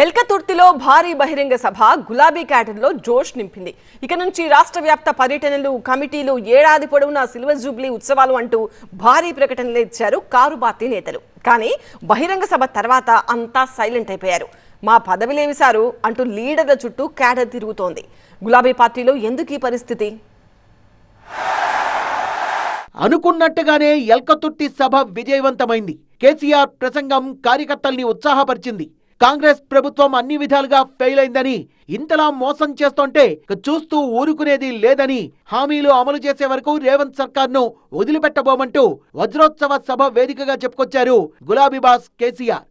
ఎల్కతుర్తిలో భారీ బహిరంగ సభ గులాబీ క్యాడర్లో జోష్ నింపింది. ఇక నుంచి రాష్ట్ర వ్యాప్త పర్యటనలు, కమిటీలు, ఏడాది పొడవునా సిల్వర్ జూబ్లీ ఉత్సవాలు అంటూ భారీ ప్రకటనలు ఇచ్చారు కారు పార్టీ నేతలు. కానీ బహిరంగ సభ తర్వాత అంతా సైలెంట్ అయిపోయారు. మా పదవిలేమి సారు అంటూ లీడర్ల చుట్టూ క్యాడర్ తిరుగుతోంది. గులాబీ పార్టీలో ఎందుకు ఈ పరిస్థితి? అనుకున్నట్టుగానే ఎల్కతుర్తి సభ విజయవంతమైంది. కేసీఆర్ ప్రసంగం కార్యకర్తల్ని ఉత్సాహపరిచింది. కాంగ్రెస్ ప్రభుత్వం అన్ని విధాలుగా ఫెయిల్ అయిందని, ఇంతలా మోసం చేస్తుంటే చూస్తూ ఊరుకునేది లేదని, హామీలు అమలు చేసే వరకు రేవంత్ సర్కార్ను వదిలిపెట్టబోమంటూ వజ్రోత్సవ సభ వేదికగా చెప్పుకొచ్చారు గులాబీ బాస్ కేసీఆర్.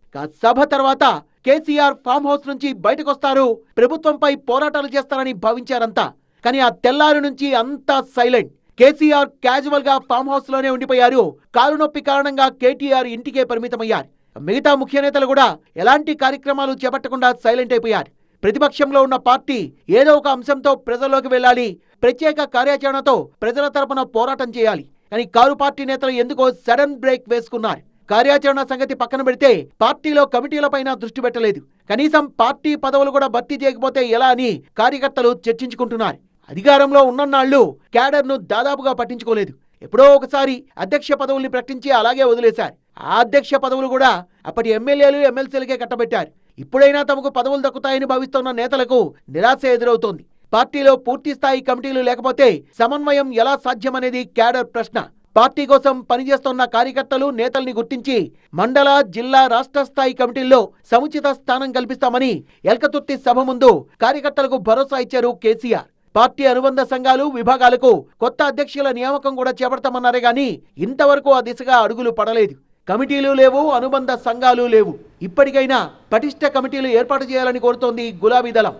సభ తర్వాత కేసీఆర్ ఫామ్ హౌస్ నుంచి బయటకొస్తారు, ప్రభుత్వంపై పోరాటాలు చేస్తారని భావించారంతా. కానీ ఆ తెల్లారి నుంచి అంతా సైలెంట్. కేసీఆర్ క్యాజువల్ గా ఫామ్ హౌస్ లోనే ఉండిపోయారు. కాలు నొప్పి కారణంగా కేటీఆర్ ఇంటికే పరిమితమయ్యారు. మిగతా ముఖ్య నేతలు కూడా ఎలాంటి కార్యక్రమాలు చేపట్టకుండా సైలెంట్ అయిపోయారు. ప్రతిపక్షంలో ఉన్న పార్టీ ఏదో ఒక అంశంతో ప్రజల్లోకి వెళ్ళాలి, ప్రత్యేక కార్యాచరణతో ప్రజల తరపున పోరాటం చేయాలి. కానీ కారు పార్టీ నేతలు ఎందుకో సడన్ బ్రేక్ వేసుకున్నారు. కార్యాచరణ సంగతి పక్కన పెడితే పార్టీలో కమిటీలపైన దృష్టి పెట్టలేదు. కనీసం పార్టీ పదవులు కూడా భర్తీ చేయకపోతే ఎలా అని కార్యకర్తలు చర్చించుకుంటున్నారు. అధికారంలో ఉన్నన్నాళ్లు క్యాడర్ను దాదాపుగా పట్టించుకోలేదు. ఎప్పుడో ఒకసారి అధ్యక్ష పదవుల్ని ప్రకటించి అలాగే వదిలేశారు. ఆ అధ్యక్ష పదవులు కూడా అప్పటి ఎమ్మెల్యేలు, ఎమ్మెల్సీలకే కట్టబెట్టారు. ఇప్పుడైనా తమకు పదవులు దక్కుతాయని భావిస్తున్న నేతలకు నిరాశ ఎదురవుతోంది. పార్టీలో పూర్తి స్థాయి కమిటీలు లేకపోతే సమన్వయం ఎలా సాధ్యమనేది క్యాడర్ ప్రశ్న. పార్టీ కోసం పనిచేస్తున్న కార్యకర్తలు, నేతల్ని గుర్తించి మండల, జిల్లా, రాష్ట్ర స్థాయి కమిటీల్లో సముచిత స్థానం కల్పిస్తామని ఎల్కతుర్తి సభ ముందు కార్యకర్తలకు భరోసా ఇచ్చారు కేసీఆర్. పార్టీ అనుబంధ సంఘాలు, విభాగాలకు కొత్త అధ్యక్షుల నియామకం కూడా చేపడతామన్నారే గాని ఇంతవరకు ఆ దిశగా అడుగులు పడలేదు. కమిటీలు లేవు, అనుబంధ సంఘాలు లేవు. ఇప్పటికైనా పటిష్ట కమిటీలు ఏర్పాటు చేయాలని కోరుతోంది గులాబీ దళం.